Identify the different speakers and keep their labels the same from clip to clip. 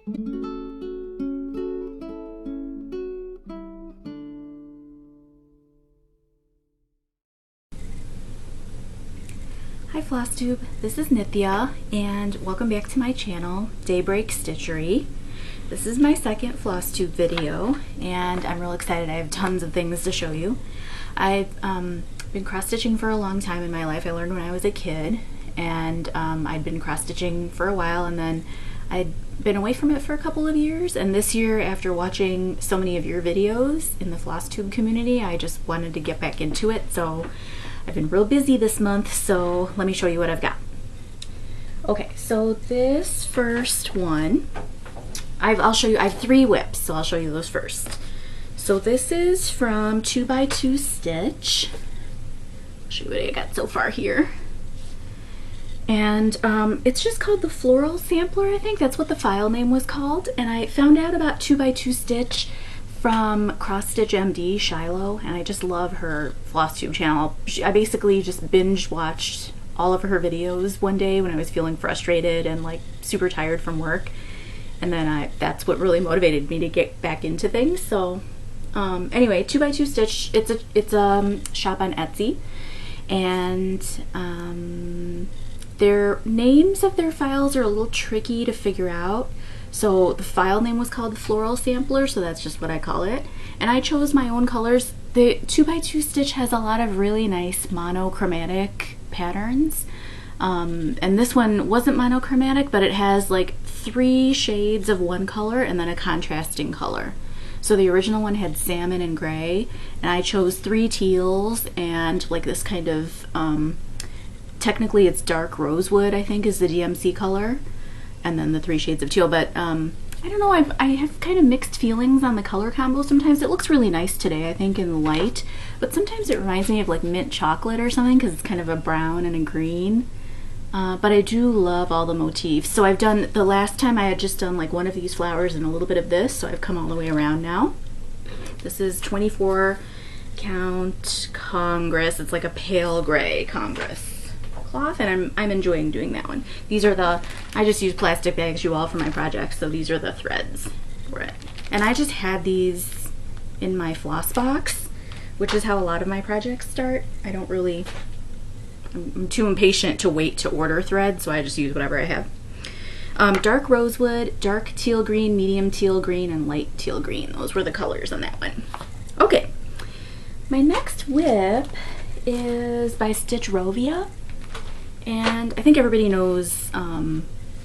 Speaker 1: Hi Flosstube, this is Nitya and welcome back to my channel, Daybreak Stitchery. This is my second Flosstube video and I'm real excited. I have tons of things to show you. I've been cross-stitching for a long time in my life. I learned when I was a kid and I'd been cross-stitching for a while and then I'd been away from it for a couple of years, and this year after watching so many of your videos in the Flosstube community I just wanted to get back into it. So I've been real busy this month, so let me show you what I've got. Okay, so this first one, I'll show you, I have 3 WIPs, so I'll show you those first. So this is from 2x2 Stitch. I'll show you what I got so far here. And it's just called the Floral Sampler, I think that's what the file name was called. And I found out about 2x2 Stitch from Cross Stitch MD, Shiloh, and I just love her Flosstube channel. I basically just binge watched all of her videos one day when I was feeling frustrated and like super tired from work, and then that's what really motivated me to get back into things. So anyway, 2x2 Stitch, it's a shop on Etsy, and their names of their files are a little tricky to figure out. So the file name was called the Floral Sampler, so that's just what I call it. And I chose my own colors. The 2x2 Stitch has a lot of really nice monochromatic patterns. And this one wasn't monochromatic, but it has like 3 shades of one color and then a contrasting color. So the original one had salmon and gray, and I chose 3 teals and like this kind of, technically it's dark rosewood, I think is the DMC color, and then the 3 shades of teal. But I don't know, I have kind of mixed feelings on the color combo. Sometimes it looks really nice today, I think, in the light, but sometimes it reminds me of like mint chocolate or something because it's kind of a brown and a green. But I do love all the motifs. So I've done, the last time I had just done like one of these flowers and a little bit of this, so I've come all the way around now. This is 24 count Congress. It's like a pale gray Congress cloth, and I'm enjoying doing that one. These are I just use plastic bags you all for my projects, so these are the threads for it. And I just had these in my floss box, which is how a lot of my projects start. I'm too impatient to wait to order thread, so I just use whatever I have. Dark rosewood, dark teal green, medium teal green, and light teal green. Those were the colors on that one. Okay, my next WIP is by Stitchrovia. And I think everybody knows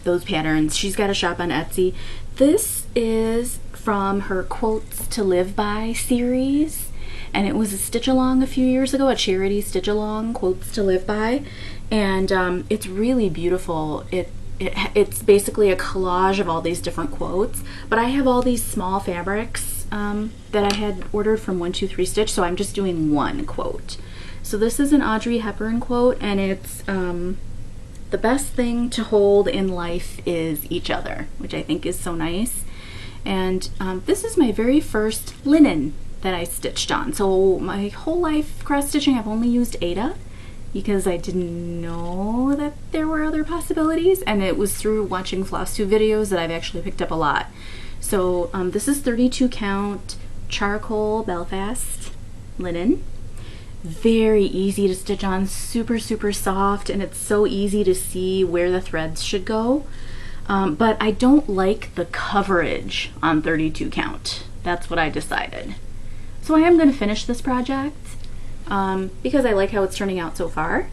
Speaker 1: those patterns. She's got a shop on Etsy. This is from her Quotes to Live By series, and it was a stitch along a few years ago, a charity stitch along, Quotes to Live By, and it's really beautiful. It's basically a collage of all these different quotes, but I have all these small fabrics that I had ordered from 123 Stitch, so I'm just doing one quote. So this is an Audrey Hepburn quote, and it's the best thing to hold in life is each other, which I think is so nice. And this is my very first linen that I stitched on. So my whole life cross-stitching I've only used Aida because I didn't know that there were other possibilities, and it was through watching Flosstube videos that I've actually picked up a lot. So this is 32 count charcoal Belfast linen. Very easy to stitch on, super soft, and it's so easy to see where the threads should go. But I don't like the coverage on 32 count. That's what I decided. So I am going to finish this project because I like how it's turning out so far,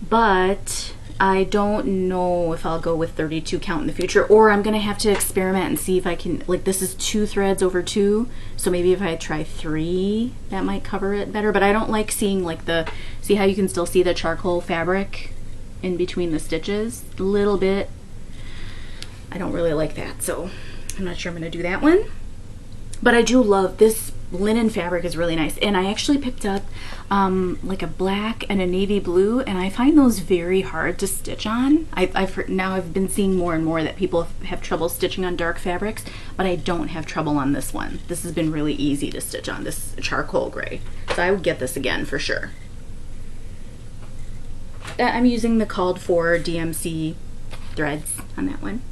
Speaker 1: but I don't know if I'll go with 32 count in the future, or I'm going to have to experiment and see if I can, like, this is 2 threads over 2, so maybe if I try 3 that might cover it better. But I don't like seeing like see how you can still see the charcoal fabric in between the stitches a little bit. I don't really like that, so I'm not sure I'm going to do that one. But I do love this linen fabric, is really nice, and I actually picked up like a black and a navy blue, and I find those very hard to stitch on. I've been seeing more and more that people have trouble stitching on dark fabrics, but I don't have trouble on this one. This has been really easy to stitch on, this charcoal gray, so I would get this again for sure. I'm using the called for DMC threads on that one.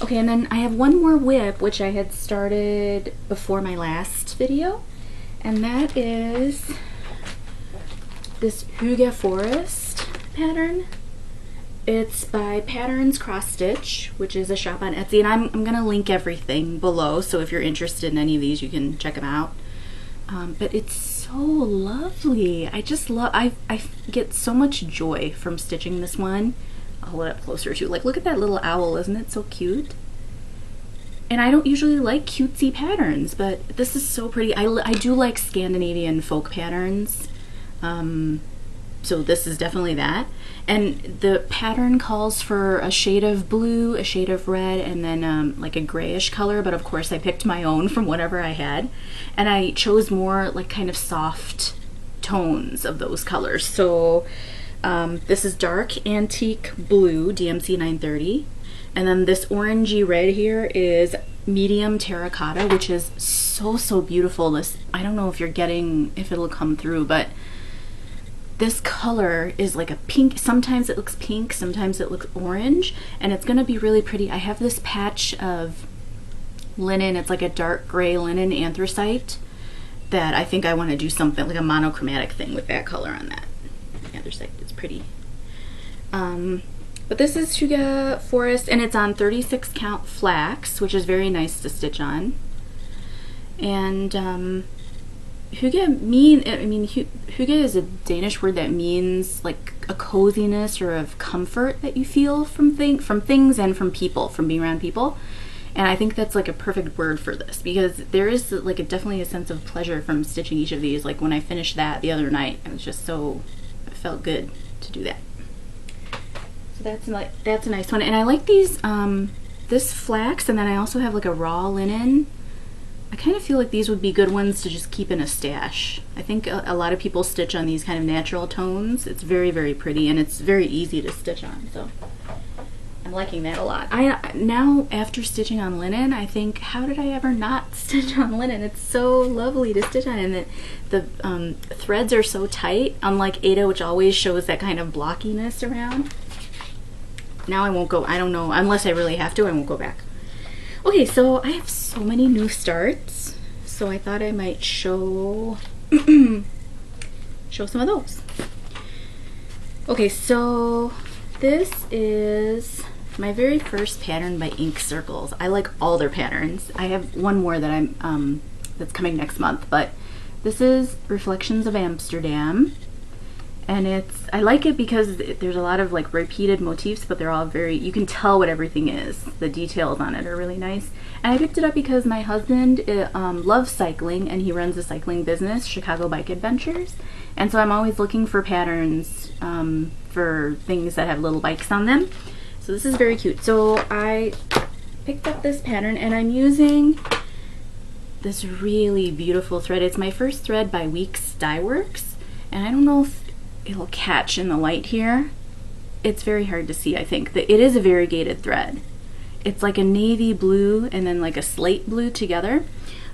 Speaker 1: Okay, and then I have one more WIP, which I had started before my last video, and that is this Hygge Forest pattern. It's by Patterns Cross Stitch, which is a shop on Etsy, and I'm gonna link everything below, so if you're interested in any of these, you can check them out. But it's so lovely. I just love, I get so much joy from stitching this one. I'll hold it up closer too. Like, look at that little owl, isn't it so cute? And I don't usually like cutesy patterns, but this is so pretty. I do like Scandinavian folk patterns. So this is definitely that. And the pattern calls for a shade of blue, a shade of red, and then like a grayish color, but of course I picked my own from whatever I had. And I chose more like kind of soft tones of those colors. So this is dark antique blue, DMC 930. And then this orangey red here is medium terracotta, which is so beautiful. This, I don't know if you're getting, if it'll come through, but this color is like a pink. Sometimes it looks pink, sometimes it looks orange, and it's gonna be really pretty. I have this patch of linen, it's like a dark gray linen anthracite, that I think I wanna do something like a monochromatic thing with that color on that. Anthracite is pretty. But this is Hygge Forest, and it's on 36 count flax, which is very nice to stitch on. And Hygge is a Danish word that means like a coziness or of comfort that you feel from things and from people, from being around people. And I think that's like a perfect word for this, because there is like definitely a sense of pleasure from stitching each of these. Like when I finished that the other night, it was just so, it felt good to do that. So that's a nice one. And I like these, this flax, and then I also have like a raw linen. I kind of feel like these would be good ones to just keep in a stash. I think a lot of people stitch on these kind of natural tones. It's very pretty, and it's very easy to stitch on, so I'm liking that a lot. Now after stitching on linen, I think, how did I ever not stitch on linen? It's so lovely to stitch on, and the threads are so tight, unlike Ada, which always shows that kind of blockiness around. Now I won't go, I don't know, unless I really have to, I won't go back. Okay, so I have so many new starts, so I thought I might show show some of those. Okay, so this is my very first pattern by Ink Circles. I like all their patterns. I have one more that I'm that's coming next month, but this is Reflections of Amsterdam. And I like it because there's a lot of like repeated motifs, but they're all very, you can tell what everything is. The details on it are really nice. And I picked it up because my husband loves cycling, and he runs a cycling business, Chicago Bike Adventures. And so I'm always looking for patterns for things that have little bikes on them. So this is very cute. So I picked up this pattern, and I'm using this really beautiful thread. It's my first thread by Weeks Dye Works, and I don't know if it'll catch in the light here. It's very hard to see, I think. It is a variegated thread. It's like a navy blue and then like a slate blue together.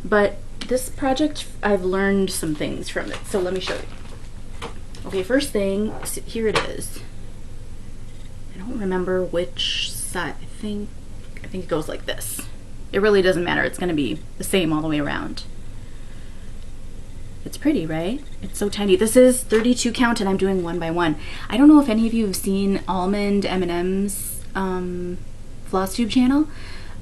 Speaker 1: But this project, I've learned some things from it. So let me show you. Okay, first thing, here it is. I don't remember which side. I think it goes like this. It really doesn't matter. It's going to be the same all the way around. It's pretty, right? It's so tiny. This is 32 count, and I'm doing 1 by 1. I don't know if any of you have seen Almond M&M's Flosstube channel,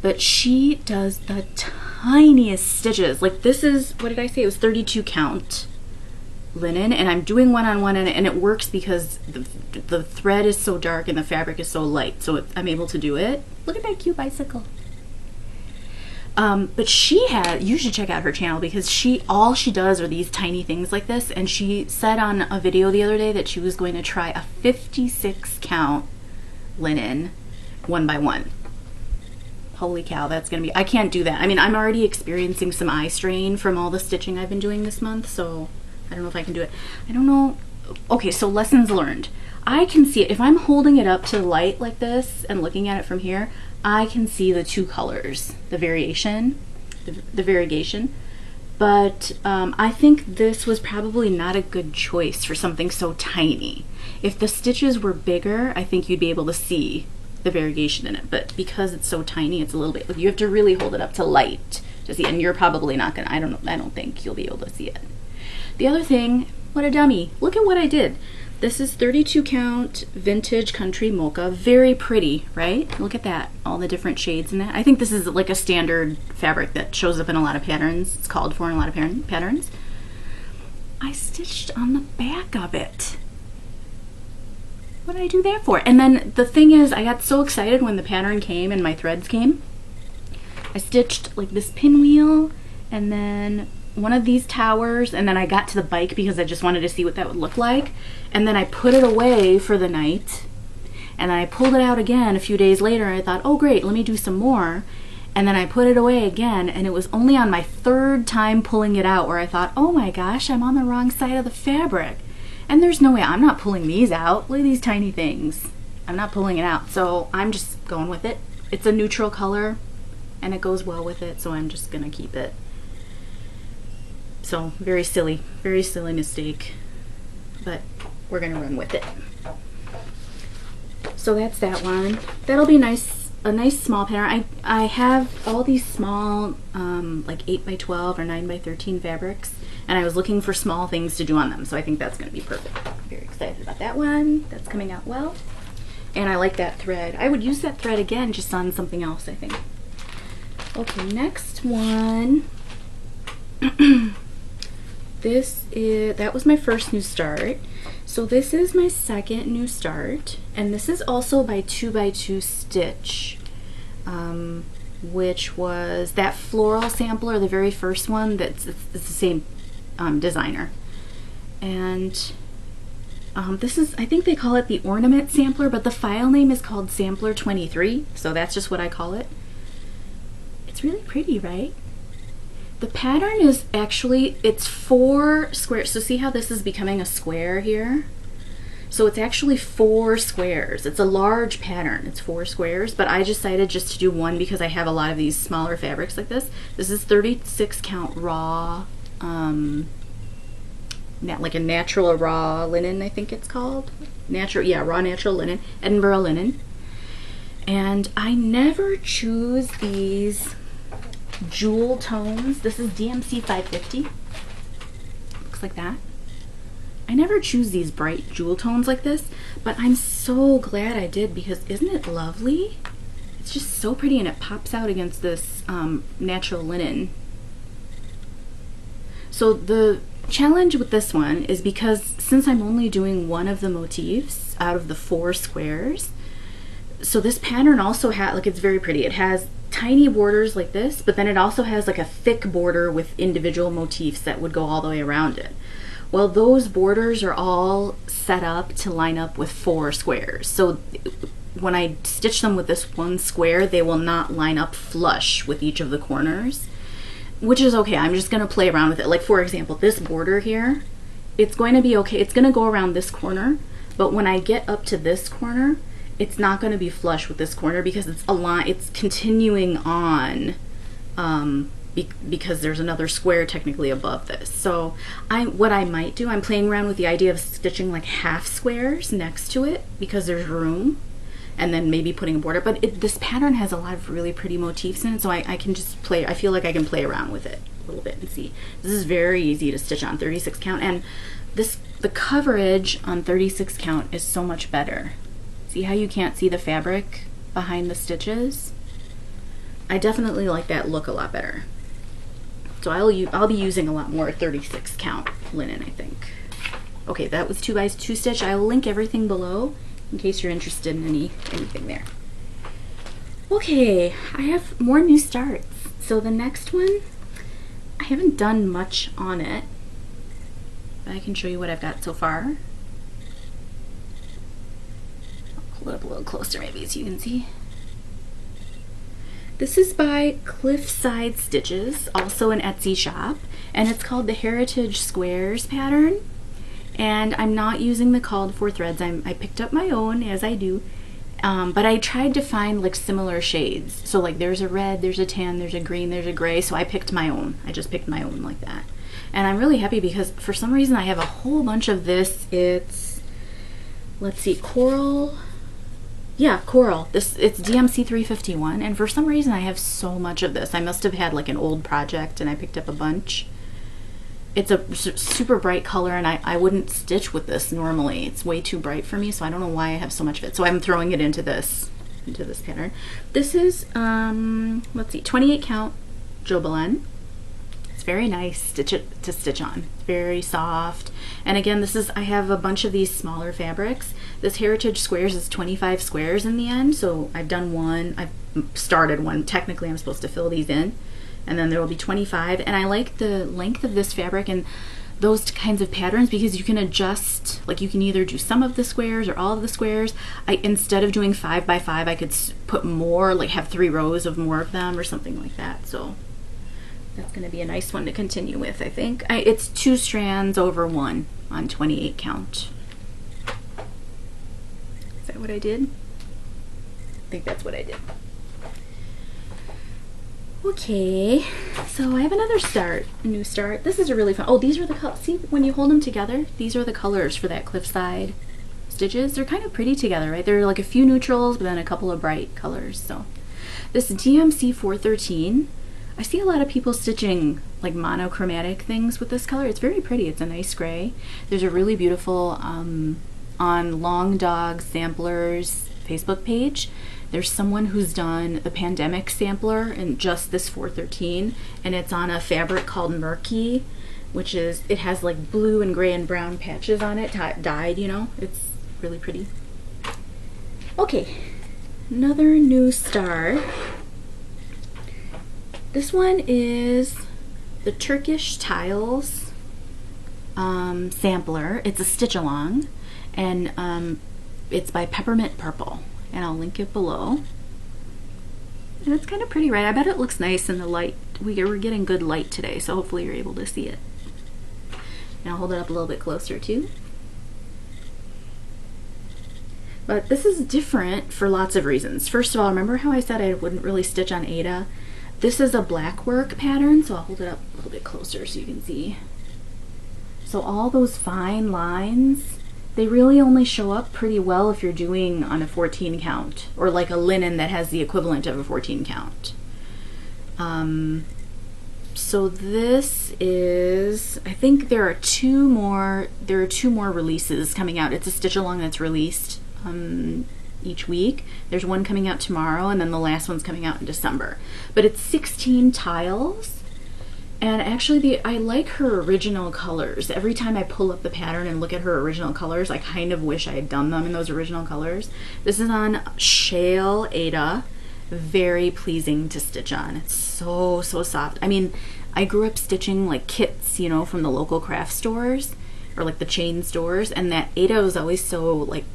Speaker 1: but she does the tiniest stitches. Like this is, what did I say? It was 32 count linen, and I'm doing 1 on 1, and it works because the thread is so dark and the fabric is so light, so I'm able to do it. Look at that cute bicycle. But you should check out her channel, because all she does are these tiny things like this. And she said on a video the other day that she was going to try a 56 count linen 1 by 1. Holy cow, that's gonna be, I can't do that. I mean, I'm already experiencing some eye strain from all the stitching I've been doing this month, so I don't know if I can do it. I don't know. Okay, so lessons learned. I can see it. If I'm holding it up to the light like this and looking at it from here, I can see the two colors, the variation, the variegation. But I think this was probably not a good choice for something so tiny. If the stitches were bigger, I think you'd be able to see the variegation in it, but because it's so tiny, it's a little bit, you have to really hold it up to light to see, and you're probably not gonna, I don't think you'll be able to see it. The other thing, what a dummy, look at what I did. This is 32 count vintage country mocha, very pretty, right? Look at that, all the different shades in that. I think this is like a standard fabric that shows up in a lot of patterns. It's called for in a lot of patterns. I stitched on the back of it. What did I do that for? And then the thing is, I got so excited when the pattern came and my threads came. I stitched like this pinwheel and then one of these towers, and then I got to the bike because I just wanted to see what that would look like. And then I put it away for the night, and then I pulled it out again a few days later, and I thought, oh great, let me do some more. And then I put it away again, and it was only on my third time pulling it out where I thought, oh my gosh, I'm on the wrong side of the fabric. And there's no way, I'm not pulling these out. Look at these tiny things. I'm not pulling it out, so I'm just going with it. It's a neutral color, and it goes well with it, so I'm just gonna keep it. So very silly mistake, but we're gonna run with it. So that's that one. That'll be nice, a nice small pattern. I have all these small like 8x12 or 9x13 fabrics, and I was looking for small things to do on them, so I think that's gonna be perfect. I'm very excited about that one. That's coming out well, and I like that thread. I would use that thread again just on something else, I think. Okay, next one. That was my first new start. So this is my second new start, and this is also by 2x2 Stitch, which was that floral sampler, the very first one. It's the same designer. And this is, I think they call it the ornament sampler, but the file name is called Sampler 23, so that's just what I call it. It's really pretty, right? The pattern is actually, it's 4 squares. So see how this is becoming a square here? So it's actually 4 squares. It's a large pattern. It's 4 squares, but I decided just to do one because I have a lot of these smaller fabrics like this. This is 36 count raw, like a natural raw linen, I think it's called. Raw natural linen, Edinburgh linen. And I never choose these jewel tones. This is DMC 550. Looks like that. I never choose these bright jewel tones like this, but I'm so glad I did because isn't it lovely? It's just so pretty, and it pops out against this natural linen. So the challenge with this one is because since I'm only doing one of the motifs out of the 4 squares, so this pattern also has, like, it's very pretty. It has tiny borders like this, but then it also has like a thick border with individual motifs that would go all the way around it. Well, those borders are all set up to line up with 4 squares. So when I stitch them with this one square, they will not line up flush with each of the corners, which is okay. I'm just gonna play around with it. Like, for example, this border here, it's going to be okay. It's gonna go around this corner, but when I get up to this corner, it's not going to be flush with this corner because it's it's continuing on because there's another square technically above this. So what I might do, I'm playing around with the idea of stitching like half squares next to it because there's room, and then maybe putting a border. But this pattern has a lot of really pretty motifs in it, so I can just play, I feel like I can play around with it a little bit and see. This is very easy to stitch on 36 count, and the coverage on 36 count is so much better. See how you can't see the fabric behind the stitches? I definitely like that look a lot better. So I'll be using a lot more 36 count linen, I think. Okay, that was 2x2 stitch. I'll link everything below in case you're interested in anything there. Okay, I have more new starts. So the next one, I haven't done much on it, but I can show you what I've got so far. Pull it up a little closer maybe so you can see. This is by Cliffside Stitches, also an Etsy shop, and it's called the Heritage Squares pattern. And I'm not using the called for threads. I picked up my own, as I do, but I tried to find like similar shades. So like there's a red, there's a tan, there's a green, there's a gray, so I picked my own. I just picked my own like that. And I'm really happy because for some reason I have a whole bunch of this. It's, let's see, coral, Yeah, coral. It's DMC 351, and for some reason I have so much of this. I must have had like an old project and I picked up a bunch. It's a super bright color, and I wouldn't stitch with this normally. It's way too bright for me, so I don't know why I have so much of it. So I'm throwing it into this pattern. This is let's see, 28 count Jobelin. It's very nice to stitch on. It's very soft. And again, I have a bunch of these smaller fabrics. This Heritage Squares is 25 squares in the end, so I've done one. I've started one. Technically, I'm supposed to fill these in, and then there will be 25. And I like the length of this fabric and those kinds of patterns because you can adjust, like you can either do some of the squares or all of the squares. Instead of doing 5 by 5, I could put more, like have 3 rows of more of them or something like that. So that's going to be a nice one to continue with, I think. It's 2 strands over 1 on 28 count. Is that what I did? I think that's what I did. Okay, so I have another new start. This is a really fun, oh, these are the colors. See, when you hold them together, these are the colors for that cliffside stitches. They're kind of pretty together, right? There are like a few neutrals, but then a couple of bright colors. So this DMC 413, I see a lot of people stitching like monochromatic things with this color. It's very pretty. It's a nice gray. There's a really beautiful on Long Dog Samplers Facebook page. There's someone who's done the pandemic sampler in just this 413, and it's on a fabric called Murky, which is, it has like blue and gray and brown patches on it, dyed, you know. It's really pretty. Okay, another new star. This one is the Turkish Tiles sampler. It's a stitch along, and it's by Peppermint Purple, and I'll link it below. And it's kind of pretty, right? I bet it looks nice in the light. We're getting good light today, so hopefully you're able to see it. And I'll hold it up a little bit closer too. But this is different for lots of reasons. First of all, remember how I said I wouldn't really stitch on Aida? This is a black work pattern, so I'll hold it up a little bit closer so you can see. So all those fine lines, they really only show up pretty well if you're doing on a 14 count, or like a linen that has the equivalent of a 14 count. So this is, I think there are two more releases coming out. It's a stitch along that's released each week. There's one coming out tomorrow, and then the last one's coming out in December. But it's 16 tiles, and actually I like her original colors. Every time I pull up the pattern and look at her original colors, I kind of wish I had done them in those original colors. This is on Shale Aida. Very pleasing to stitch on. It's so soft. I mean, I grew up stitching like kits, you know, from the local craft stores or like the chain stores, and that Aida was always so like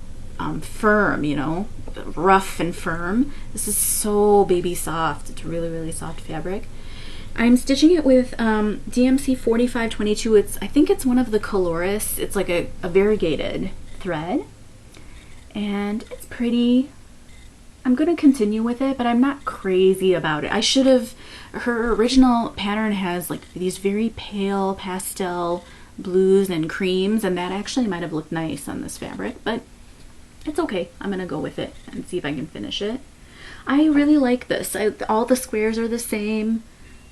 Speaker 1: firm, you know, rough and firm. This is so baby soft. It's really soft fabric. I'm stitching it with DMC 4522. I think it's one of the Coloris. It's like a variegated thread, and it's pretty. I'm going to continue with it, but I'm not crazy about it. I should have, her original pattern has like these very pale pastel blues and creams, and that actually might have looked nice on this fabric, but it's okay. I'm going to go with it and see if I can finish it. I really like this. All the squares are the same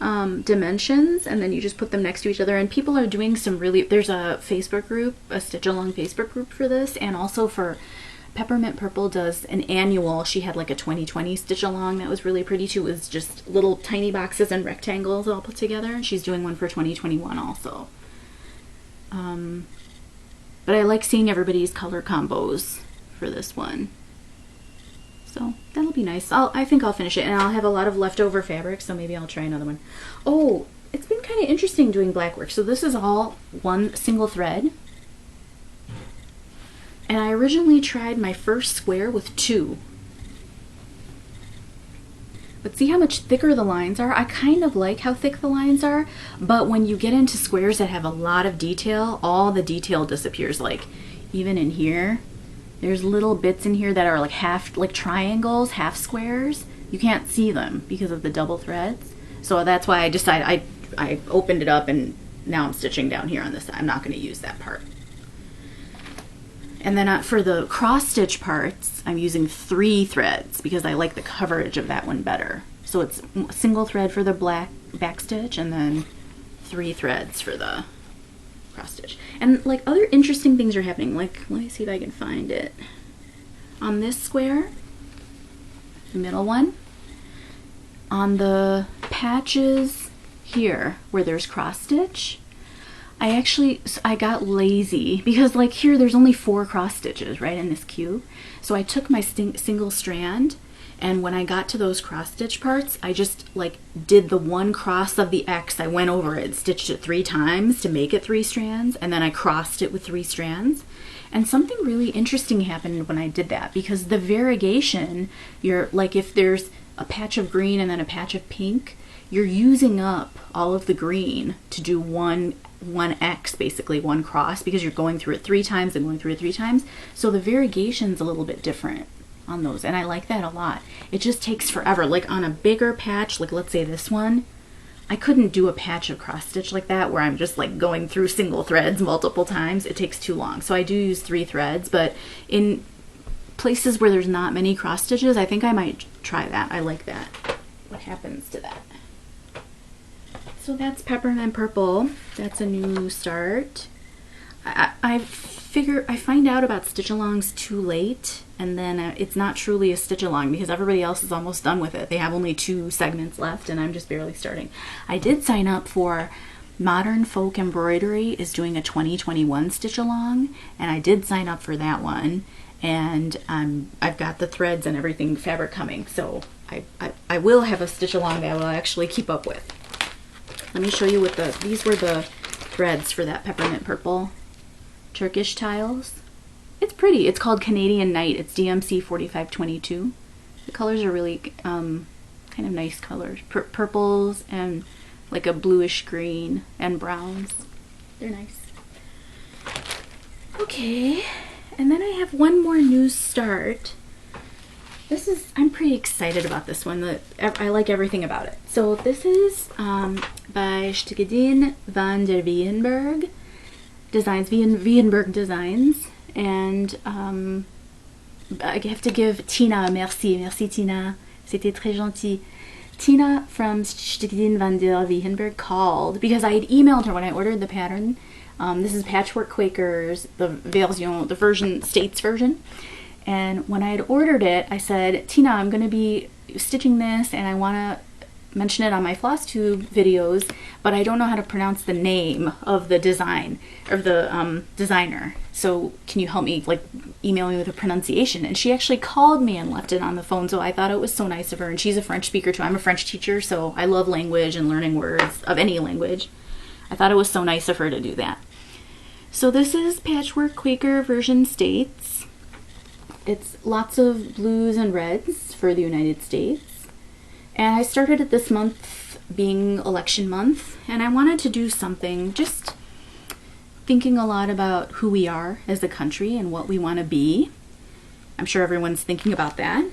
Speaker 1: dimensions, and then you just put them next to each other, and people are doing some really, there's a Facebook group, a stitch along Facebook group for this, and also for Peppermint Purple does an annual. She had like a 2020 stitch along that was really pretty too. It was just little tiny boxes and rectangles all put together, and she's doing one for 2021 also. But I like seeing everybody's color combos for this one, so that'll be nice. I think I'll finish it, and I'll have a lot of leftover fabric, so maybe I'll try another one. Oh, it's been kind of interesting doing black work. So this is all one single thread, and I originally tried my first square with 2. But see how much thicker the lines are? I kind of like how thick the lines are, but when you get into squares that have a lot of detail, all the detail disappears. Like even in here, there's little bits in here that are like half, like triangles, half squares. You can't see them because of the double threads. So that's why I decided, I opened it up, and now I'm stitching down here on this side. I'm not going to use that part. And then for the cross stitch parts, I'm using 3 threads because I like the coverage of that one better. So it's single thread for the black back stitch and then 3 threads for the cross stitch. And like other interesting things are happening. Like, let me see if I can find it. On this square, the middle one, on the patches here where there's cross stitch, I got lazy because like here there's only 4 cross stitches right in this cube. So I took my single strand, and when I got to those cross stitch parts, I just like did the one cross of the X. I went over it, stitched it 3 times to make it 3 strands, and then I crossed it with 3 strands. And something really interesting happened when I did that, because the variegation, you're like, if there's a patch of green and then a patch of pink, you're using up all of the green to do one X, basically one cross, because you're going through it 3 times and going through it 3 times. So the variegation's a little bit different on those, and I like that a lot. It just takes forever. Like on a bigger patch, like let's say this one, I couldn't do a patch of cross stitch like that where I'm just like going through single threads multiple times. It takes too long. So I do use 3 threads, but in places where there's not many cross stitches, I think I might try that. I like that. What happens to that? So that's Peppermint Purple. That's a new start. I find out about stitch-alongs too late, and then it's not truly a stitch-along because everybody else is almost done with it. They have only 2 segments left, and I'm just barely starting. I did sign up for Modern Folk Embroidery is doing a 2021 stitch-along, and I did sign up for that one, and I've got the threads and everything, fabric coming, so I will have a stitch-along that I will actually keep up with. Let me show you what these were the threads for that Peppermint Purple Turkish tiles. It's pretty. It's called Canadian Night. It's DMC 4522. The colors are really kind of nice colors. Purples and like a bluish green and browns. They're nice. Okay, and then I have one more new start. I'm pretty excited about this one. I like everything about it. So this is by Stigedin van der Wiehenberg Designs, Wiehenberg Designs, and I have to give Tina, merci Tina, c'était très gentil. Tina from Stigedin van der Wiehenberg called because I had emailed her when I ordered the pattern. This is Patchwork Quakers, the version, States version. And when I had ordered it, I said, Tina, I'm going to be stitching this and I want to mention it on my Flosstube videos, but I don't know how to pronounce the name of the design, or the designer. So can you help me, like, email me with a pronunciation? And she actually called me and left it on the phone, so I thought it was so nice of her. And she's a French speaker too. I'm a French teacher, so I love language and learning words of any language. I thought it was so nice of her to do that. So this is Patchwork Quaker version States. It's lots of blues and reds for the United States. And I started it this month being election month, and I wanted to do something just thinking a lot about who we are as a country and what we want to be. I'm sure everyone's thinking about that.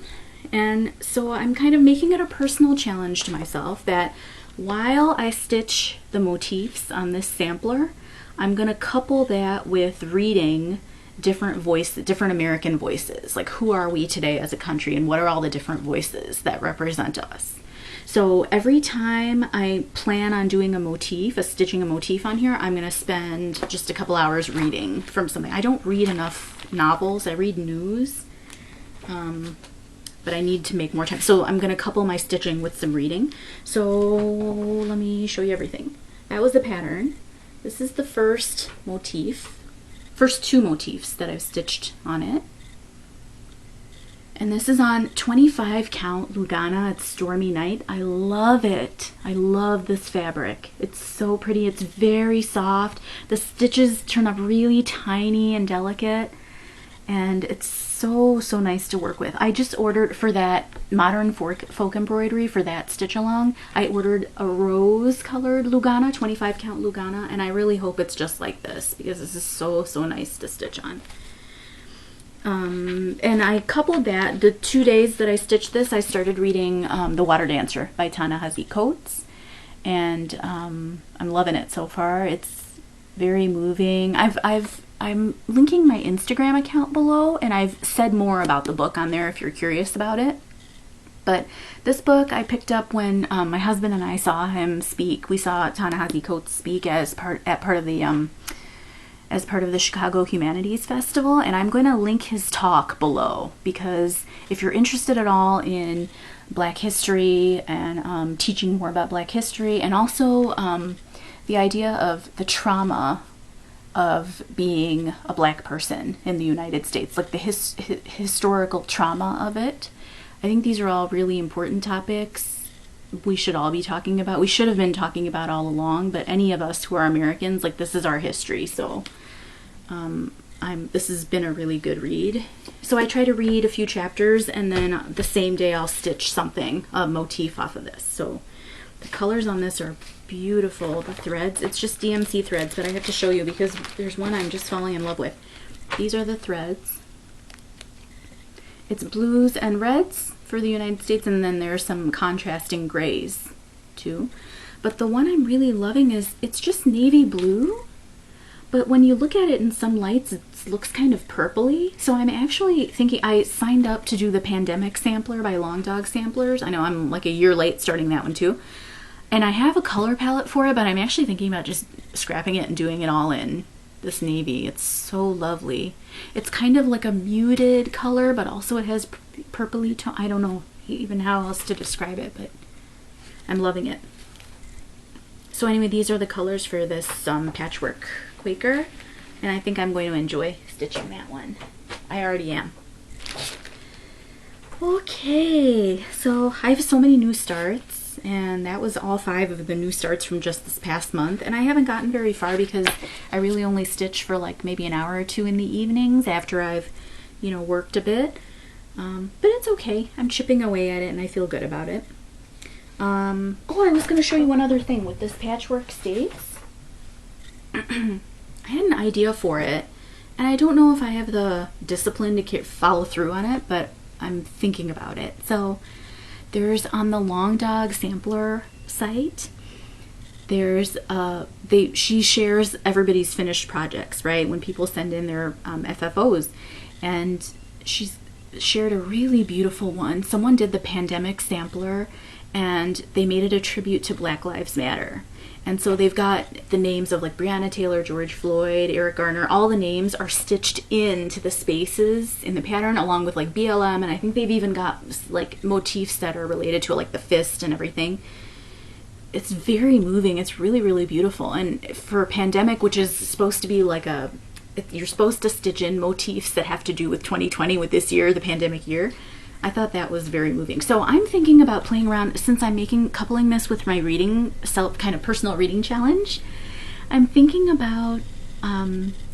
Speaker 1: And so I'm kind of making it a personal challenge to myself that while I stitch the motifs on this sampler, I'm going to couple that with reading different American voices. Like, who are we today as a country, and what are all the different voices that represent us? So every time I plan on doing a motif, stitching a motif on here, I'm going to spend just a couple hours reading from something. I don't read enough novels. I read news, but I need to make more time. So I'm going to couple my stitching with some reading. So let me show you everything. That was the pattern. This is the first motif. First 2 motifs that I've stitched on it. And this is on 25 count Lugana. It's Stormy Night. I love it. I love this fabric. It's so pretty. It's very soft. The stitches turn up really tiny and delicate. And it's so nice to work with. I just ordered for that Modern Folk Embroidery, for that stitch along, I ordered a rose colored Lugana, 25 count Lugana, and I really hope it's just like this because this is so nice to stitch on. And I coupled that, the 2 days that I stitched this, I started reading The Water Dancer by Ta-Nehisi Coates, and I'm loving it so far. It's very moving. I've I'm linking my Instagram account below, and I've said more about the book on there if you're curious about it. But this book I picked up when my husband and I saw him speak. We saw Ta-Nehisi Coates speak as part of the Chicago Humanities Festival, and I'm going to link his talk below, because if you're interested at all in Black history and teaching more about Black history, and also the idea of the trauma of being a Black person in the United States, like the historical trauma of it, I think these are all really important topics we should all be talking about. We should have been talking about all along, but any of us who are Americans, like, this is our history, so this has been a really good read. So I try to read a few chapters, and then the same day I'll stitch something, a motif off of this. So the colors on this are beautiful. The threads, it's just DMC threads, but I have to show you because there's one I'm just falling in love with. These are the threads. It's blues and reds for the United States, and then there's some contrasting grays too. But the one I'm really loving is, it's just navy blue, but when you look at it in some lights, it looks kind of purpley. So I'm actually thinking, I signed up to do the Pandemic Sampler by Long Dog Samplers. I know I'm like a year late starting that one too. And I have a color palette for it, but I'm actually thinking about just scrapping it and doing it all in this navy. It's so lovely. It's kind of like a muted color, but also it has purpley tone. I don't know even how else to describe it, but I'm loving it. So anyway, these are the colors for this patchwork Quaker, and I think I'm going to enjoy stitching that one. I already am. Okay, so I have so many new starts, and that was all 5 of the new starts from just this past month, and I haven't gotten very far because I really only stitch for like maybe an hour or 2 in the evenings after I've, you know, worked a bit. But it's okay. I'm chipping away at it and I feel good about it. Oh, I was going to show you one other thing with this Patchwork States. I had an idea for it, and I don't know if I have the discipline to follow through on it, but I'm thinking about it. So there's, on the Long Dog Sampler site, there's she shares everybody's finished projects, right? When people send in their FFOs, and she's shared a really beautiful one. Someone did the Pandemic Sampler, and they made it a tribute to Black Lives Matter. And so they've got the names of like Breonna Taylor, George Floyd, Eric Garner. All the names are stitched into the spaces in the pattern, along with like BLM, and I think they've even got like motifs that are related to it, like the fist and everything. It's very moving. It's really, really beautiful. And for a pandemic, which is supposed to be like you're supposed to stitch in motifs that have to do with 2020, with this year, the pandemic year, I thought that was very moving. So I'm thinking about playing around, since I'm coupling this with my reading, kind of personal reading challenge. I'm thinking about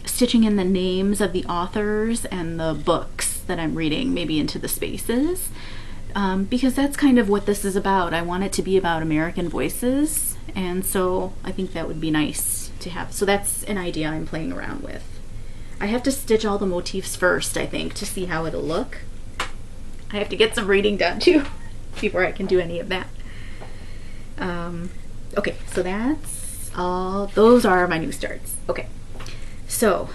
Speaker 1: stitching in the names of the authors and the books that I'm reading, maybe into the spaces, because that's kind of what this is about. I want it to be about American voices, and so I think that would be nice to have. So that's an idea I'm playing around with. I have to stitch all the motifs first, I think, to see how it'll look. I have to get some reading done too before I can do any of that. Okay, so that's all. Those are my new starts. Okay, so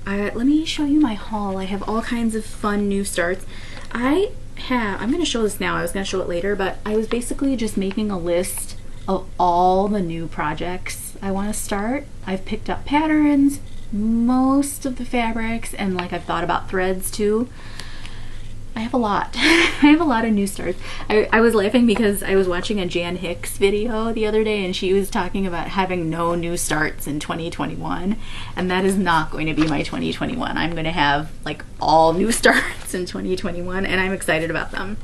Speaker 1: let me show you my haul. I have all kinds of fun new starts. I'm going to show this now. I was going to show it later, but I was basically just making a list of all the new projects I want to start. I've picked up patterns, most of the fabrics, and like I've thought about threads too. I have a lot. I have a lot of new starts. I was laughing because I was watching a Jan Hicks video the other day, and she was talking about having no new starts in 2021, and that is not going to be my 2021. I'm going to have like all new starts in 2021, and I'm excited about them.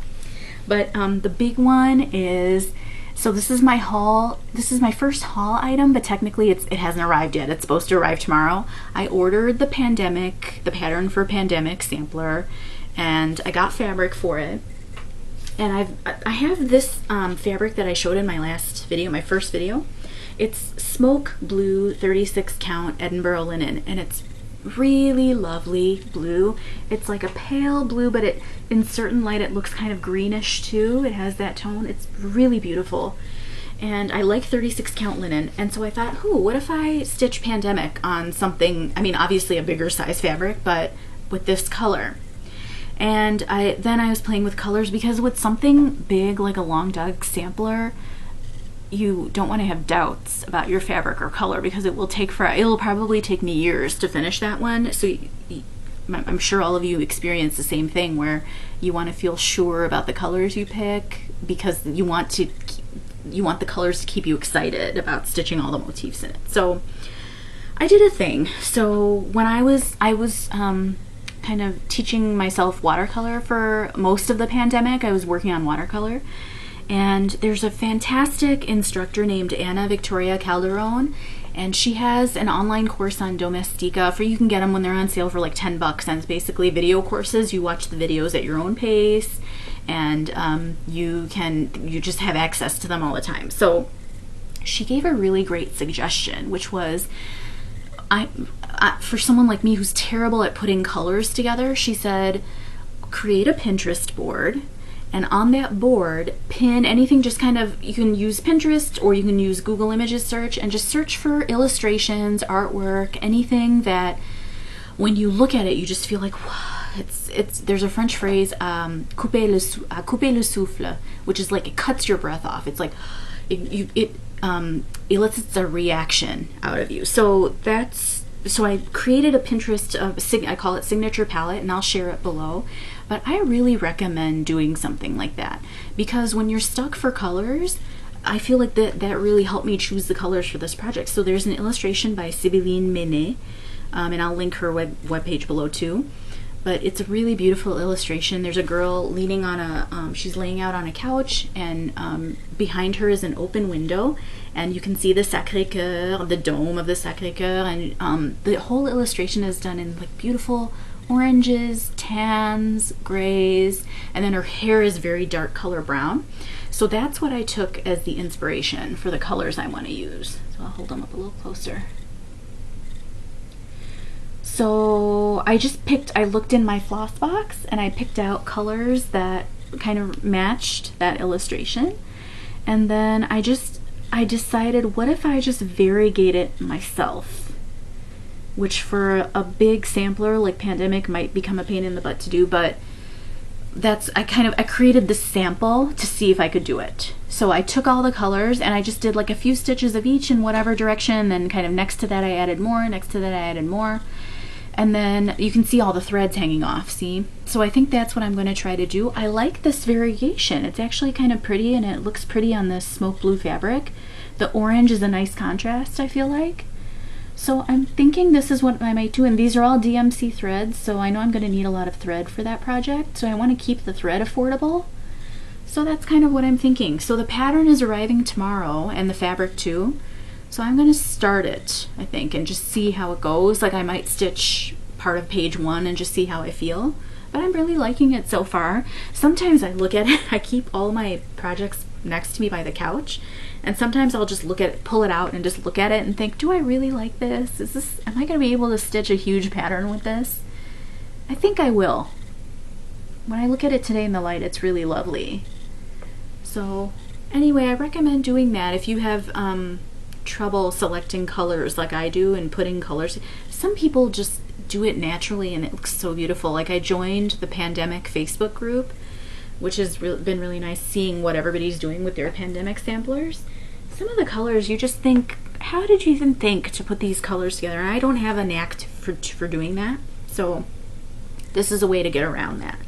Speaker 1: But the big one is, so this is my haul. This is my first haul item, but technically it hasn't arrived yet. It's supposed to arrive tomorrow. I ordered the pattern for Pandemic Sampler, and I got fabric for it. And I have this fabric that I showed in my last video, my first video. It's smoke blue 36 count Edinburgh linen, and it's really lovely blue. It's like a pale blue, but in certain light it looks kind of greenish too. It has that tone. It's really beautiful. and I like 36 count linen, and so I thought, what if I stitch Pandemic on something, I mean, obviously a bigger size fabric, but with this color. And then I was playing with colors, because with something big like a long dug sampler, you don't want to have doubts about your fabric or color, because it'll probably take me years to finish that one. So I'm sure all of you experience the same thing, where you want to feel sure about the colors you pick, because you want the colors to keep you excited about stitching all the motifs in it. So I did a thing. So when I was kind of teaching myself watercolor for most of the pandemic, I was working on watercolor. And there's a fantastic instructor named Ana Victoria Calderon, and she has an online course on Domestika. You can get them when they're on sale for like $10, and it's basically video courses. You watch the videos at your own pace, and you just have access to them all the time. So she gave a really great suggestion, which was, for someone like me who's terrible at putting colors together, she said, create a Pinterest board, and on that board, pin anything. Just kind of, you can use Pinterest or you can use Google Images search, and just search for illustrations, artwork, anything that when you look at it, you just feel like, wow, there's a French phrase, couper le souffle, which is like, it cuts your breath off. It's like, it elicits a reaction out of you. So I created a Pinterest, I call it Signature Palette, and I'll share it below. But I really recommend doing something like that, because when you're stuck for colors, I feel like that really helped me choose the colors for this project. So there's an illustration by Sibylline Menet, and I'll link her webpage below too. But it's a really beautiful illustration. There's a girl leaning on she's laying out on a couch, and behind her is an open window, and you can see the Sacré-Cœur, the dome of the Sacré-Cœur, and the whole illustration is done in like beautiful oranges, tans, grays, and then her hair is very dark color brown. So that's what I took as the inspiration for the colors I want to use. So I'll hold them up a little closer. So I looked in my floss box, and I picked out colors that kind of matched that illustration. And then I decided, what if I just variegate it myself? Which for a big sampler like Pandemic might become a pain in the butt to do, but I created this sample to see if I could do it. So I took all the colors, and I just did like a few stitches of each in whatever direction, and then kind of next to that I added more, next to that I added more. And then you can see all the threads hanging off, see? So I think that's what I'm going to try to do. I like this variegation. It's actually kind of pretty, and it looks pretty on this smoke blue fabric. The orange is a nice contrast, I feel like. So I'm thinking this is what I might do, and these are all DMC threads, so I know I'm going to need a lot of thread for that project, so I want to keep the thread affordable. So that's kind of what I'm thinking. So the pattern is arriving tomorrow, and the fabric too. So I'm going to start it, I think, and just see how it goes. Like, I might stitch part of page 1 and just see how I feel. But I'm really liking it so far. Sometimes I look at it, I keep all my projects next to me by the couch, and sometimes I'll just look at it, pull it out and just look at it and think, do I really like this? Am I going to be able to stitch a huge pattern with this? I think I will. When I look at it today in the light, it's really lovely. So anyway, I recommend doing that if you have trouble selecting colors like I do and putting colors. Some people just do it naturally and it looks so beautiful. Like, I joined the Pandemic Facebook group, which has been really nice seeing what everybody's doing with their Pandemic samplers. Some of the colors you just think, how did you even think to put these colors together? And I don't have a knack for doing that, so this is a way to get around that.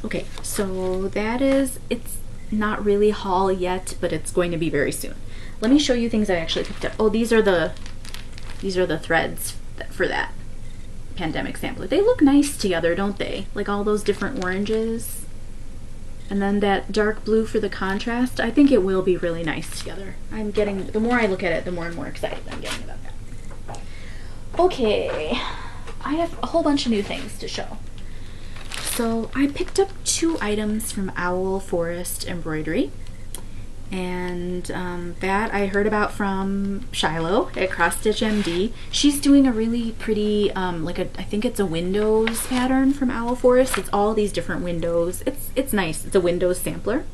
Speaker 1: Okay, so it's not really haul yet, but it's going to be very soon. Let me show you things I actually picked up. Oh, these are the threads for that Pandemic sampler. They look nice together, don't they? Like all those different oranges, and then that dark blue for the contrast. I think it will be really nice together. The more I look at it, the more and more excited I'm getting about that. Okay, I have a whole bunch of new things to show. So I picked up 2 items from Owl Forest Embroidery, and that I heard about from Shiloh at Cross Stitch MD. She's doing a really pretty, I think it's a windows pattern from Owl Forest. It's all these different windows. It's nice. It's a windows sampler.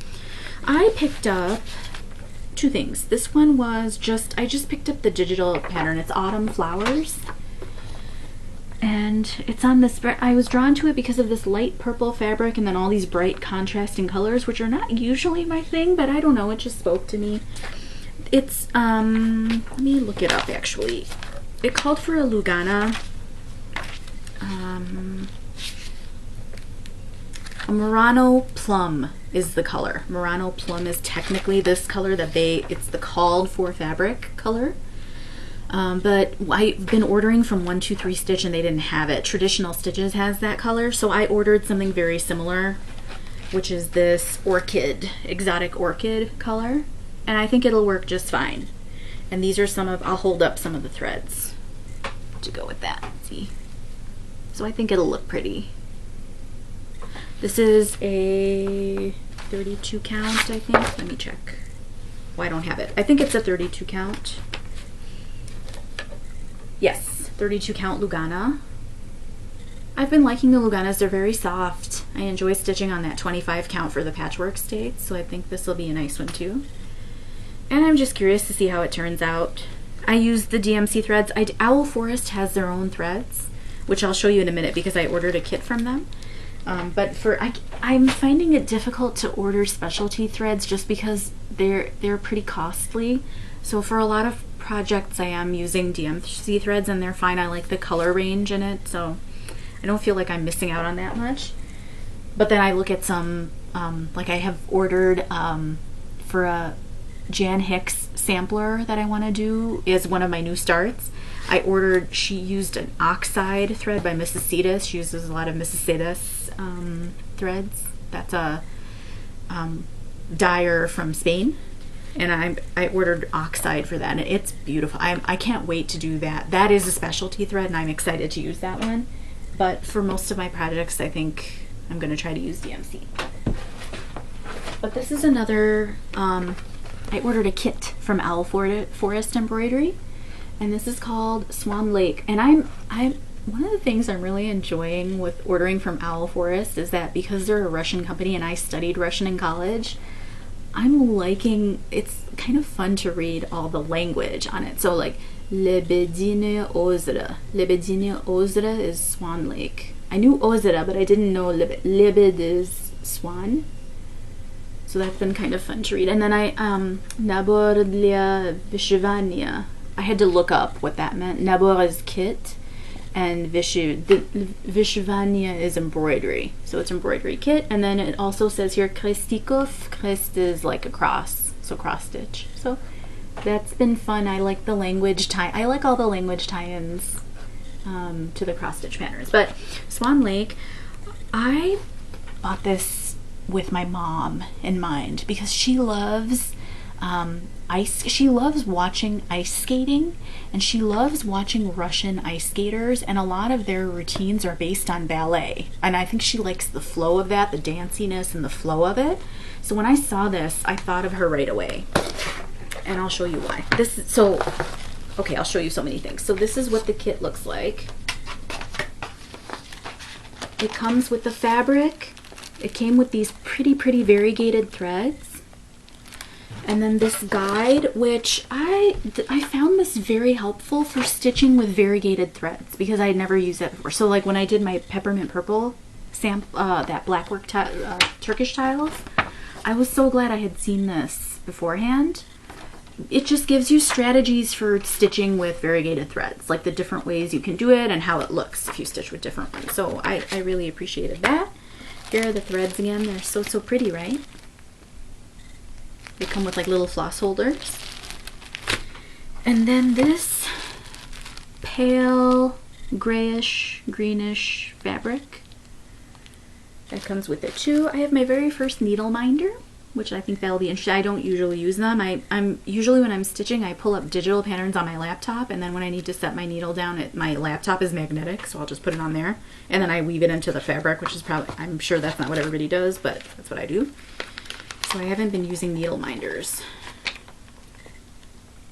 Speaker 1: I picked up two things. This one was I just picked up the digital pattern. It's Autumn Flowers. And it's on this, I was drawn to it because of this light purple fabric and then all these bright contrasting colors, which are not usually my thing, but I don't know, it just spoke to me. It's, let me look it up actually. It called for a Lugana, a Murano Plum is the color. Murano Plum is technically this color that it's the called for fabric color. But I've been ordering from 123 Stitch and they didn't have it. Traditional Stitches has that color, so I ordered something very similar, which is this orchid, exotic orchid color, and I think it'll work just fine. And these are I'll hold up some of the threads to go with that, see? So I think it'll look pretty. This is a 32 count, I think. Let me check. Oh, I don't have it. I think it's a 32 count. Yes, 32 count Lugana. I've been liking the Luganas. They're very soft. I enjoy stitching on that 25 count for the patchwork states, so I think this will be a nice one too. And I'm just curious to see how it turns out. I use the DMC threads. Owl Forest has their own threads, which I'll show you in a minute because I ordered a kit from them. But I'm finding it difficult to order specialty threads just because they're pretty costly. So for a lot of projects I am using DMC threads and they're fine. I like the color range in it, so I don't feel like I'm missing out on that much. But then I look at some, like I have ordered for a Jan Hicks sampler that I want to do is one of my new starts. She used an oxide thread by Mrs. Cetus. She uses a lot of Mrs. Cetus threads. That's a dyer from Spain. And I ordered oxide for that, and it's beautiful. I can't wait to do that. That is a specialty thread, and I'm excited to use that one. But for most of my projects, I think I'm going to try to use DMC. But this is another, I ordered a kit from Owl Forest Embroidery, and this is called Swan Lake. And one of the things I'm really enjoying with ordering from Owl Forest is that because they're a Russian company and I studied Russian in college, I'm liking, it's kind of fun to read all the language on it. So like, Lebedine Ozera. Lebedine Ozera is Swan Lake. I knew Ozera, but I didn't know Lebed is swan. So that's been kind of fun to read. And then Naborlia Vishvania. I had to look up what that meant. Nabor is kit, and Vishvania is embroidery. So it's embroidery kit. And then it also says here Krestikov. Krest is like a cross, so cross stitch. So that's been fun. I like the language I like all the language tie-ins to the cross stitch patterns. But Swan Lake, I bought this with my mom in mind because she loves she loves watching ice skating, and she loves watching Russian ice skaters, and a lot of their routines are based on ballet, and I think she likes the flow of that, the danciness and the flow of it. So when I saw this, I thought of her right away, and I'll show you why. Okay, I'll show you so many things. So this is what the kit looks like. It comes with the fabric. It came with these pretty variegated threads. And then this guide, which I found this very helpful for stitching with variegated threads because I had never used that before. So like when I did my peppermint purple that blackwork Turkish tiles, I was so glad I had seen this beforehand. It just gives you strategies for stitching with variegated threads, like the different ways you can do it and how it looks if you stitch with different ones. So I really appreciated that. Here are the threads again. They're so pretty, right? They come with like little floss holders. And then this pale grayish, greenish fabric that comes with it too. I have my very first needle minder, which I think that'll be interesting. I don't usually use them. I'm usually when I'm stitching, I pull up digital patterns on my laptop, and then when I need to set my needle down, my laptop is magnetic, so I'll just put it on there, and then I weave it into the fabric, which is probably, I'm sure that's not what everybody does, but that's what I do. So I haven't been using needle minders.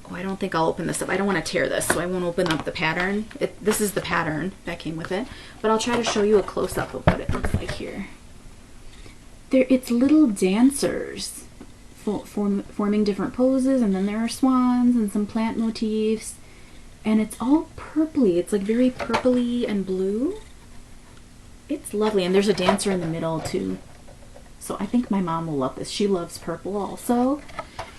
Speaker 1: Oh, I don't think I'll open this up. I don't want to tear this, so I won't open up the pattern. This is the pattern that came with it, but I'll try to show you a close-up of what it looks like here. It's little dancers. forming different poses, and then there are swans and some plant motifs, and it's all purpley. It's like very purpley and blue. It's lovely, and there's a dancer in the middle too. So I think my mom will love this. She loves purple also.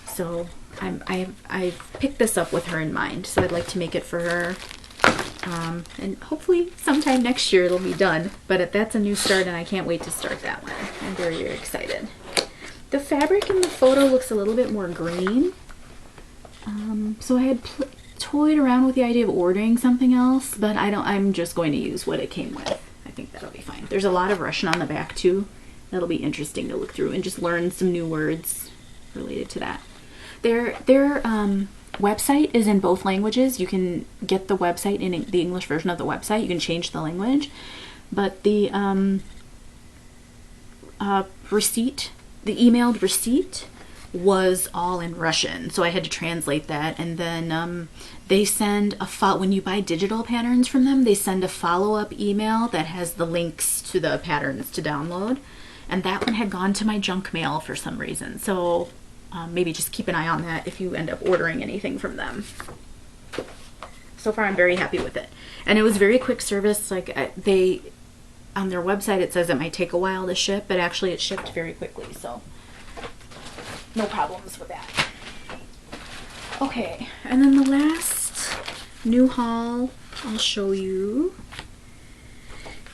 Speaker 1: So I've picked this up with her in mind. So I'd like to make it for her. And hopefully sometime next year it'll be done. But that's a new start, and I can't wait to start that one. I'm very, very excited. The fabric in the photo looks a little bit more green. So I had toyed around with the idea of ordering something else, but I'm just going to use what it came with. I think that'll be fine. There's a lot of Russian on the back too. That'll be interesting to look through and just learn some new words related to that. Their website is in both languages. You can get the website in the English version of the website. You can change the language, but the receipt, the emailed receipt, was all in Russian, so I had to translate that. And then they send when you buy digital patterns from them, they send a follow-up email that has the links to the patterns to download, and that one had gone to my junk mail for some reason. So maybe just keep an eye on that if you end up ordering anything from them. So far I'm very happy with it, and it was very quick service. Like on their website it says it might take a while to ship, but actually it shipped very quickly, so no problems with that. Okay, and then the last new haul I'll show you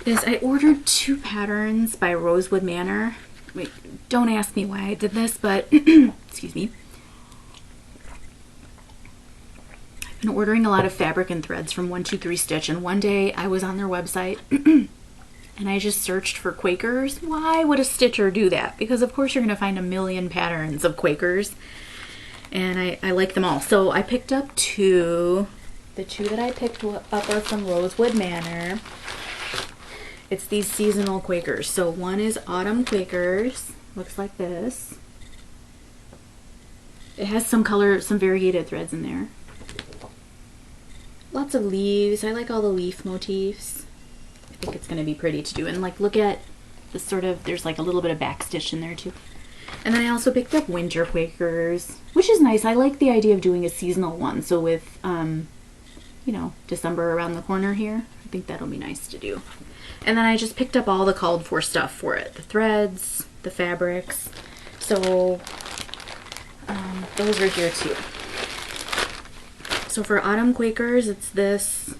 Speaker 1: is I ordered 2 patterns by Rosewood Manor. Wait, don't ask me why I did this, but excuse me. I've been ordering a lot of fabric and threads from 123 Stitch, and one day I was on their website and I just searched for Quakers. Why would a stitcher do that? Because of course you're going to find a million patterns of Quakers, and I like them all. So I picked up 2. The 2 that I picked up are from Rosewood Manor. It's these seasonal Quakers. So one is Autumn Quakers. Looks like this. It has some color, some variegated threads in there. Lots of leaves. I like all the leaf motifs. I think it's going to be pretty to do. And like, look at the sort of, there's like a little bit of backstitch in there too. And then I also picked up Winter Quakers, which is nice. I like the idea of doing a seasonal one. So with, you know, December around the corner here, I think that'll be nice to do. And then I just picked up all the called for stuff for it. The threads, the fabrics. So those are here too. So for Autumn Quakers, it's this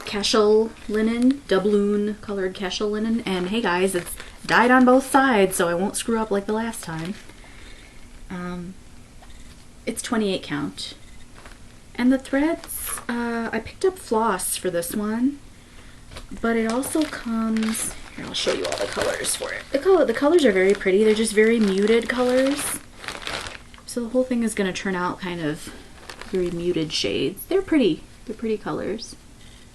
Speaker 1: cashel linen, doubloon colored cashel linen. And hey guys, it's dyed on both sides, so I won't screw up like the last time. It's 28 count. And the threads, I picked up floss for this one, but it also comes, here I'll show you all the colors for it. The colors are very pretty. They're just very muted colors. So the whole thing is going to turn out kind of very muted shades. They're pretty. They're pretty colors.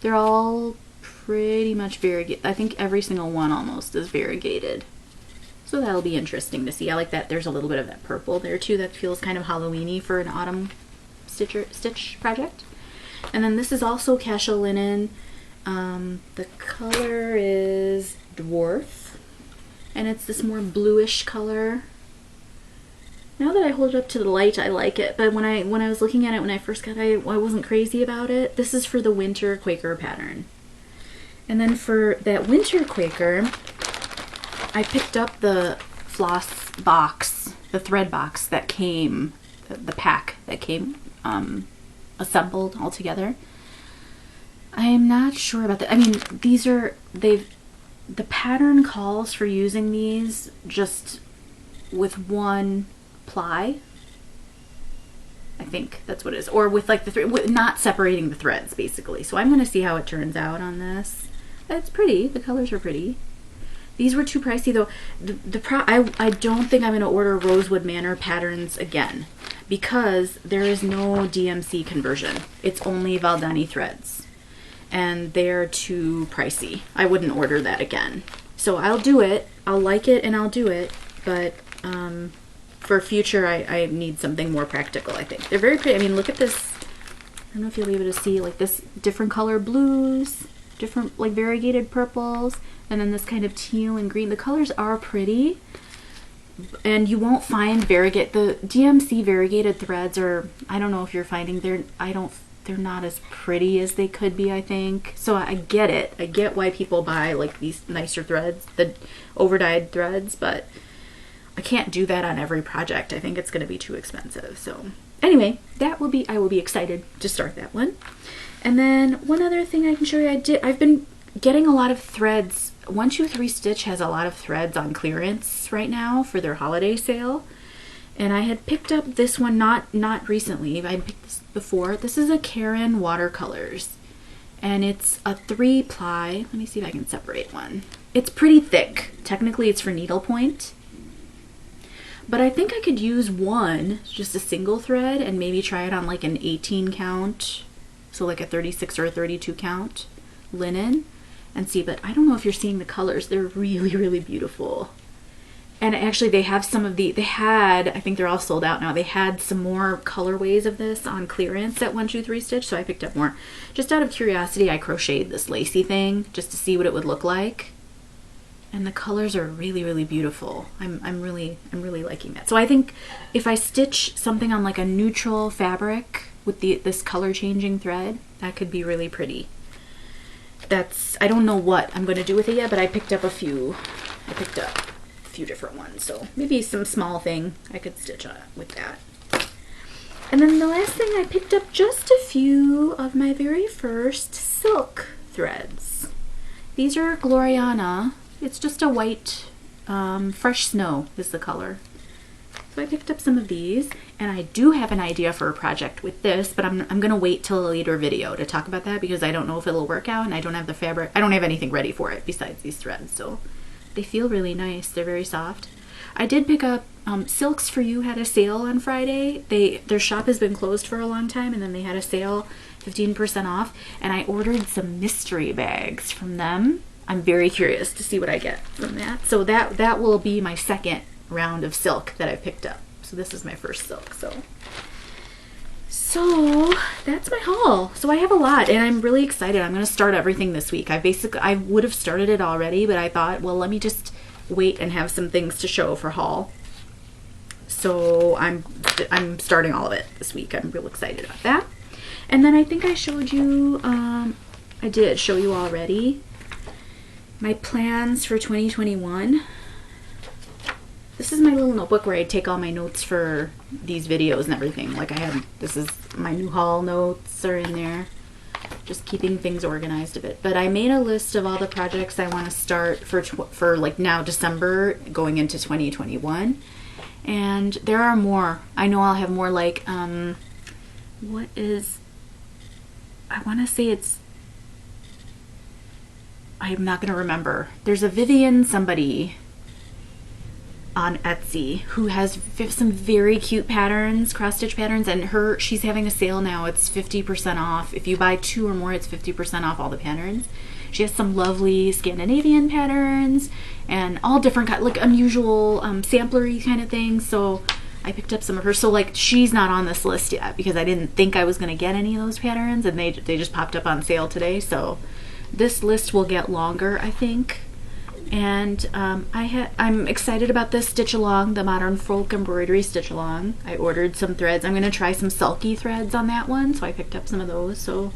Speaker 1: They're all pretty much variegated. I think every single one almost is variegated. So that'll be interesting to see. I like that there's a little bit of that purple there too. That feels kind of Halloween-y for an autumn stitch project. And then this is also cashel linen. The color is Dwarf, and it's this more bluish color. Now that I hold it up to the light, I like it, but when I was looking at it when I first got it, I wasn't crazy about it. This is for the Winter Quaker pattern. And then for that Winter Quaker, I picked up the floss box, the thread box that came, the pack that came assembled all together. I am not sure about that. I mean, the pattern calls for using these just with one ply. I think that's what it is. Or with like the thread, not separating the threads basically. So I'm going to see how it turns out on this. It's pretty. The colors are pretty. These were too pricey though. I don't think I'm going to order Rosewood Manor patterns again because there is no DMC conversion. It's only Valdani threads. And they're too pricey. I wouldn't order that again. So I'll do it. I'll like it and I'll do it. But for future, I need something more practical, I think. They're very pretty. I mean, look at this. I don't know if you'll be able to see, like this different color blues, different like variegated purples, and then this kind of teal and green. The colors are pretty, And you won't find the DMC variegated threads are, I don't know if you're finding they're not as pretty as they could be, I think. So I get it. I get why people buy like these nicer threads, the overdyed threads, but I can't do that on every project. I think it's going to be too expensive. So anyway, I will be excited to start that one. And then one other thing I can show you, I've been getting a lot of threads. 123 Stitch has a lot of threads on clearance right now for their holiday sale. And I had picked up this one not recently. I had picked this before. This is a Karen Watercolors. And it's a 3-ply. Let me see if I can separate one. It's pretty thick. Technically it's for needlepoint. But I think I could use one, just a single thread, and maybe try it on like an 18 count. So like a 36 or a 32 count linen. And see, but I don't know if you're seeing the colors. They're really, really beautiful. And actually they have some of I think they're all sold out now. They had some more colorways of this on clearance at 123 Stitch, so I picked up more. Just out of curiosity, I crocheted this lacy thing just to see what it would look like. And the colors are really, really beautiful. I'm really liking that. So I think if I stitch something on like a neutral fabric with this color changing thread, that could be really pretty. I don't know what I'm going to do with it yet, but I picked up a few different ones, so maybe some small thing I could stitch on with that. And then the last thing, I picked up just a few of my very first silk threads. These are Gloriana. It's just a white, fresh snow is the color. So I picked up some of these, and I do have an idea for a project with this, but I'm gonna wait till a later video to talk about that because I don't know if it'll work out, and I don't have the fabric. I don't have anything ready for it besides these threads, so they feel really nice. They're very soft. I did pick up Silks for You had a sale on Friday. Their shop has been closed for a long time, and then they had a sale, 15% off, and I ordered some mystery bags from them. I'm very curious to see what I get from that. So that will be my second round of silk that I picked up. So this is my first silk. So that's my haul. So I have a lot, and I'm really excited. I'm going to start everything this week. I would have started it already, but I thought, well, let me just wait and have some things to show for haul. So I'm starting all of it this week. I'm real excited about that. And then I think I showed you, I did show you already my plans for 2021. This is my little notebook where I take all my notes for these videos and everything. Like this is my new haul notes are in there. Just keeping things organized a bit. But I made a list of all the projects I want to start for like now December going into 2021. And there are more. I know I'll have more like, I want to say it's, I'm not going to remember. There's a Vivian somebody on Etsy who has some very cute patterns, cross stitch patterns, and she's having a sale now. It's 50% off. If you buy 2 or more, it's 50% off all the patterns. She has some lovely Scandinavian patterns and all different kind, like unusual samplery kind of things. So I picked up some of her. So like she's not on this list yet because I didn't think I was going to get any of those patterns, and they just popped up on sale today. So this list will get longer, I think. And I'm excited about this stitch along, the Modern Folk Embroidery stitch along. I ordered some threads. I'm going to try some sulky threads on that one, so I picked up some of those. So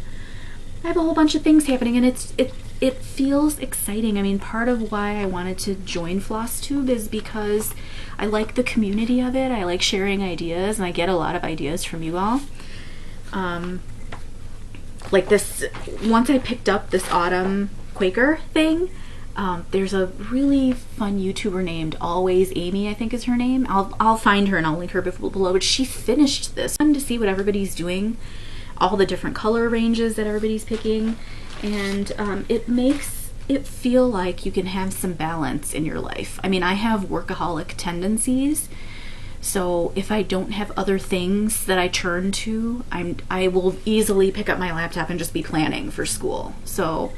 Speaker 1: I have a whole bunch of things happening, and it feels exciting. I mean, part of why I wanted to join Flosstube is because I like the community of it. I like sharing ideas, and I get a lot of ideas from you all. Like this, once I picked up this autumn Quaker thing, there's a really fun YouTuber named Always Amy, I think is her name. I'll find her and I'll link her below, but she finished this. Fun to see what everybody's doing, all the different color ranges that everybody's picking, and it makes it feel like you can have some balance in your life. I mean, I have workaholic tendencies, so if I don't have other things that I turn to, I will easily pick up my laptop and just be planning for school. So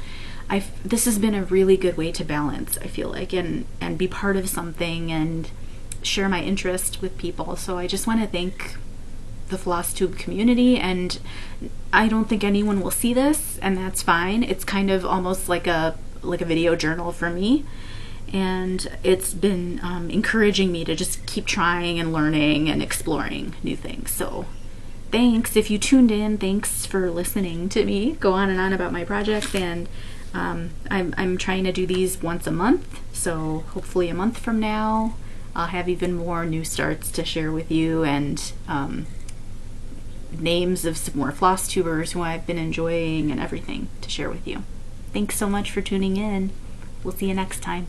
Speaker 1: this has been a really good way to balance, I feel like, and be part of something and share my interest with people. So I just want to thank the Flosstube community, and I don't think anyone will see this, and that's fine. It's kind of almost like a video journal for me, and it's been encouraging me to just keep trying and learning and exploring new things. So thanks if you tuned in. Thanks for listening to me go on and on about my projects, and I'm trying to do these once a month, so hopefully a month from now I'll have even more new starts to share with you, and names of some more Flosstubers who I've been enjoying and everything to share with you. Thanks so much for tuning in. We'll see you next time.